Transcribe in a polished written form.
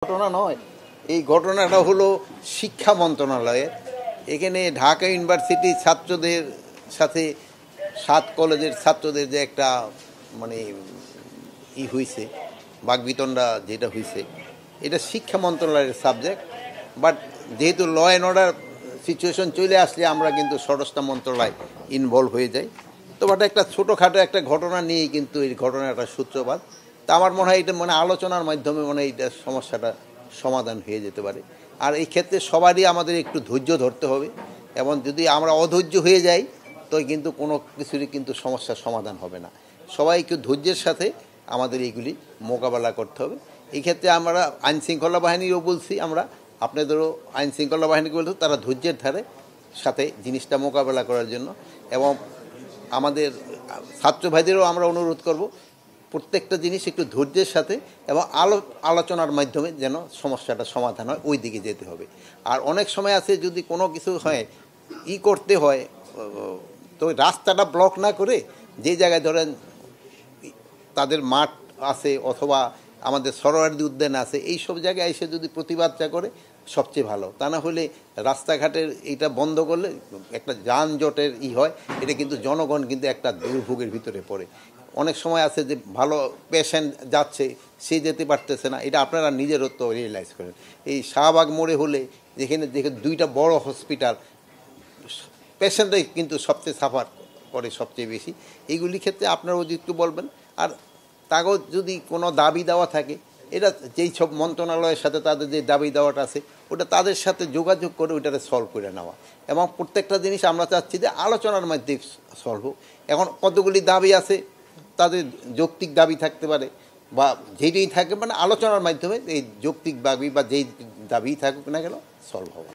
ঘটনা নয়, এই ঘটনাটা হলো শিক্ষা মন্ত্রণালয়ের। এখানে ঢাকা ইউনিভার্সিটির ছাত্রদের সাথে 7 কলেজের ছাত্রদের যে একটা মানে হয়েছে, বাকবিতণ্ডা যেটা হয়েছে, এটা শিক্ষা মন্ত্রণালয়ের সাবজেক্ট। বাট যেহেতু ল অ্যান্ড অর্ডার সিচুয়েশন চলে আসলে আমরা কিন্তু স্বরাষ্ট্র মন্ত্রণালয় ইনভলভ হয়ে যাই। তো বাট একটা ছোটোখাটো একটা ঘটনা নিয়েই কিন্তু এই ঘটনাটা সূত্রপাত। তা আমার মনে হয় এটা আলোচনার মাধ্যমে এইটা সমস্যাটা সমাধান হয়ে যেতে পারে। আর এই ক্ষেত্রে সবারই আমাদের একটু ধৈর্য ধরতে হবে, এবং যদি আমরা অধৈর্য হয়ে যাই তো কিন্তু কোনো কিছুরই কিন্তু সমস্যার সমাধান হবে না। সবাই একটু ধৈর্যের সাথে আমাদের এইগুলি মোকাবেলা করতে হবে। এই ক্ষেত্রে আমরা আইনশৃঙ্খলা বাহিনীরও বলছি, আমরা আপনাদেরও আইনশৃঙ্খলা বাহিনীকে বলতে তারা ধৈর্যের ধারে সাথে জিনিসটা মোকাবেলা করার জন্য, এবং আমাদের ছাত্র ভাইদেরও আমরা অনুরোধ করব প্রত্যেকটা জিনিস একটু ধৈর্যের সাথে এবং আলোচনার মাধ্যমে যেন সমস্যাটা সমাধান হয়, ওই দিকে যেতে হবে। আর অনেক সময় আছে যদি কোনো কিছু হয় করতে হয়, তো রাস্তাটা ব্লক না করে যে জায়গায় ধরেন তাদের মাঠ আছে অথবা আমাদের সরোয়ার্দী উদ্যান আছে, এই সব জায়গায় এসে যদি প্রতিবাদটা করে সবচেয়ে ভালো। তা না হলে রাস্তাঘাটের এইটা বন্ধ করলে একটা যানজটের হয়, এটা কিন্তু জনগণ কিন্তু একটা দুর্ভোগের ভিতরে পড়ে। অনেক সময় আছে যে ভালো পেশেন্ট যাচ্ছে, সে যেতে পারতেছে না, এটা আপনারা নিজেরও তো রিয়েলাইজ করেন। এই শাহবাগ মোড়ে হলে যেখানে দেখে 2টা বড় হসপিটাল, পেশেন্টরাই কিন্তু সবচেয়ে সাফার করে সবচেয়ে বেশি। এইগুলি ক্ষেত্রে আপনারা একটু বলবেন। আর তাকেও যদি কোনো দাবি দেওয়া থাকে, এটা যেই সব মন্ত্রণালয়ের সাথে তাদের যে দাবি দেওয়াটা আছে ওটা তাদের সাথে যোগাযোগ করে ওইটাকে সলভ করে নেওয়া, এবং প্রত্যেকটা জিনিস আমরা চাচ্ছি যে আলোচনার মাধ্যমে সলভ হোক। এখন কতগুলি দাবি আছে, তাদের যৌক্তিক দাবি থাকতে পারে বা যেটাই থাকে, আলোচনার মাধ্যমে এই যৌক্তিক দাবি বা যেই দাবি থাকুক না কেন সলভ হবে।